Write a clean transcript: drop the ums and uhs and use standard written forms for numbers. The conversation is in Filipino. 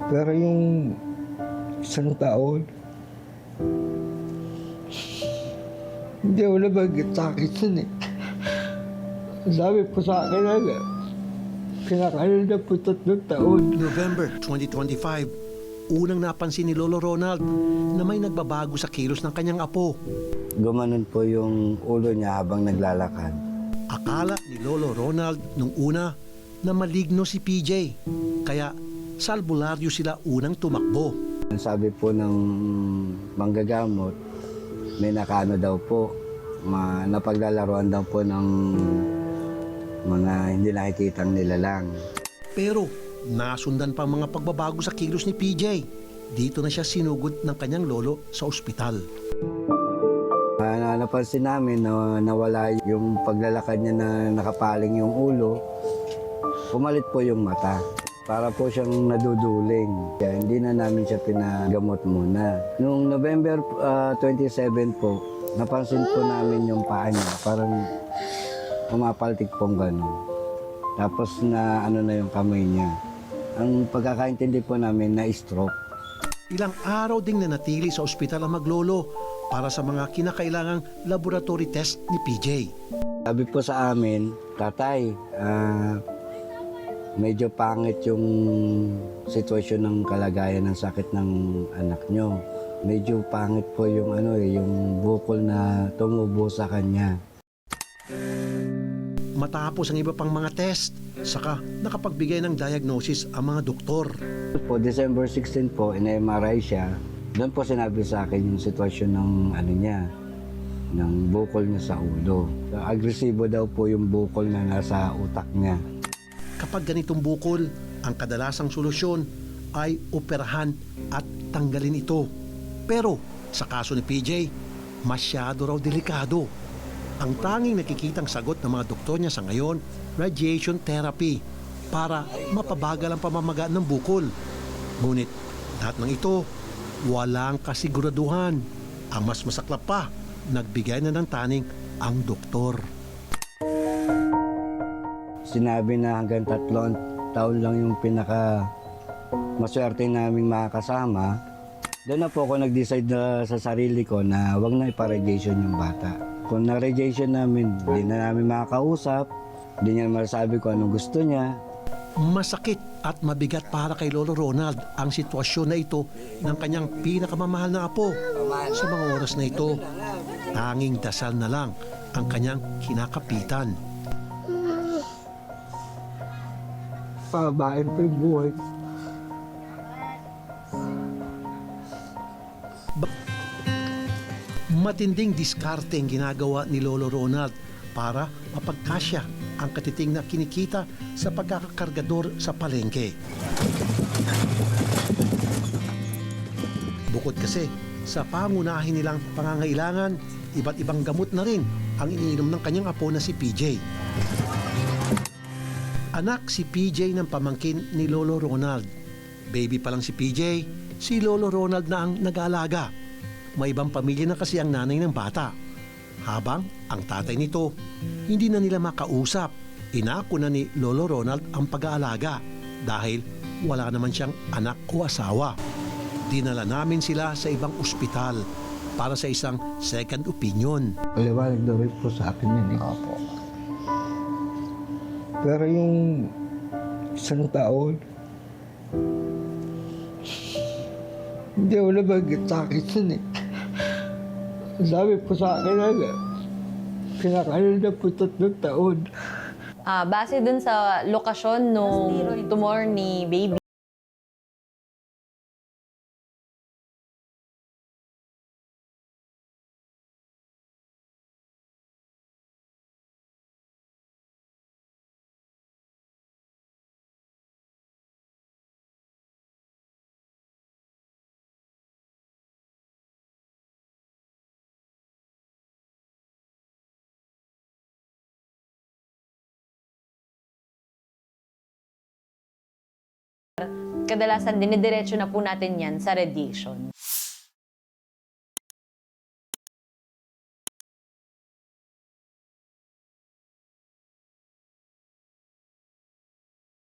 Pero yung isang taon, hindi ako nabanggit sa akin yun eh. Sabi po sa akin na kinakain na po 3 taon. November 2025, unang napansin ni Lolo Ronald na may nagbabago sa kilos ng kanyang apo. Gumanon po yung ulo niya habang naglalakad. Akala ni Lolo Ronald nung una na maligno si PJ, kaya sa albularyo sila unang tumakbo. Sabi po ng manggagamot, may nakaano daw po, napaglalaroan daw po ng mga hindi nakikitang nilalang. Pero nasundan pa ang mga pagbabago sa kilos ni PJ. Dito na siya sinugod ng kanyang lolo sa ospital. Napansin namin na nawala yung paglalakad niya na nakapaling yung ulo, pumalit po yung mata. Para po siyang naduduling. Kaya hindi na namin siya pinagamot muna. Noong November 27 po, napansin po namin yung paa niya. Parang pumapaltik pong gano'n. Tapos na ano na yung kamay niya. Ang pagkakaintindi po namin na stroke. Ilang araw ding nanatili sa ospital ang maglolo para sa mga kinakailangang laboratory test ni PJ. Sabi po sa amin, tatay, medyo pangit yung sitwasyon ng kalagayan ng sakit ng anak nyo. Medyo pangit po yung yung bukol na tumubo sa kanya. Matapos ang iba pang mga test, saka nakapagbigay ng diagnosis ang mga doktor. Po December 16 po, in-MRI siya. Doon po sinabi sa akin yung sitwasyon ng ng bukol niya sa ulo. Agresibo daw po yung bukol na nasa utak niya. Kapag ganitong bukol, ang kadalasang solusyon ay operahan at tanggalin ito. Pero sa kaso ni PJ, masyado raw delikado. Ang tanging nakikitang sagot ng mga doktor niya sa ngayon, radiation therapy, para mapabagal ang pamamaga ng bukol. Ngunit lahat ng ito, walang kasiguraduhan. Ang mas masaklap pa, nagbigay na ng taning ang doktor. Sinabi na hanggang 3 taon lang yung maswerte naming makakasama. Doon na po ako nag-decide sa sarili ko na wag na ipa-radiation yung bata. Kung na-radiation namin, hindi na namin makakausap, hindi niya masasabi ko anong gusto niya. Masakit at mabigat para kay Lolo Ronald ang sitwasyon na ito ng kanyang pinakamamahal na apo. Sa mga oras na ito, tanging dasal na lang ang kanyang kinakapitan. Pababain pa yung buhay. Matinding diskarte ang ginagawa ni Lolo Ronald para mapagkasya ang katiting na kinikita sa pagkakakargador sa palengke. Bukod kasi sa pangunahin nilang pangangailangan, iba't ibang gamot na rin ang iniinom ng kanyang apo na si PJ. Anak si PJ ng pamangkin ni Lolo Ronald. Baby pa lang si PJ, si Lolo Ronald na ang nag-aalaga. May ibang pamilya na kasi ang nanay ng bata. Habang ang tatay nito, hindi na nila makausap. Inako na ni Lolo Ronald ang pag-aalaga dahil wala naman siyang anak o asawa. Dinala namin sila sa ibang ospital para sa isang second opinion. Paliwanag daw rin po sa akin yun eh. Opo. Pero yung isang taon, hindi ako nabanggit sa akin yun eh. Sabi po sa akin na kinakain na po 3 taon. Base dun sa lokasyon nung tumor ni baby, kadalasan dinidiretso na po natin yan sa radiation.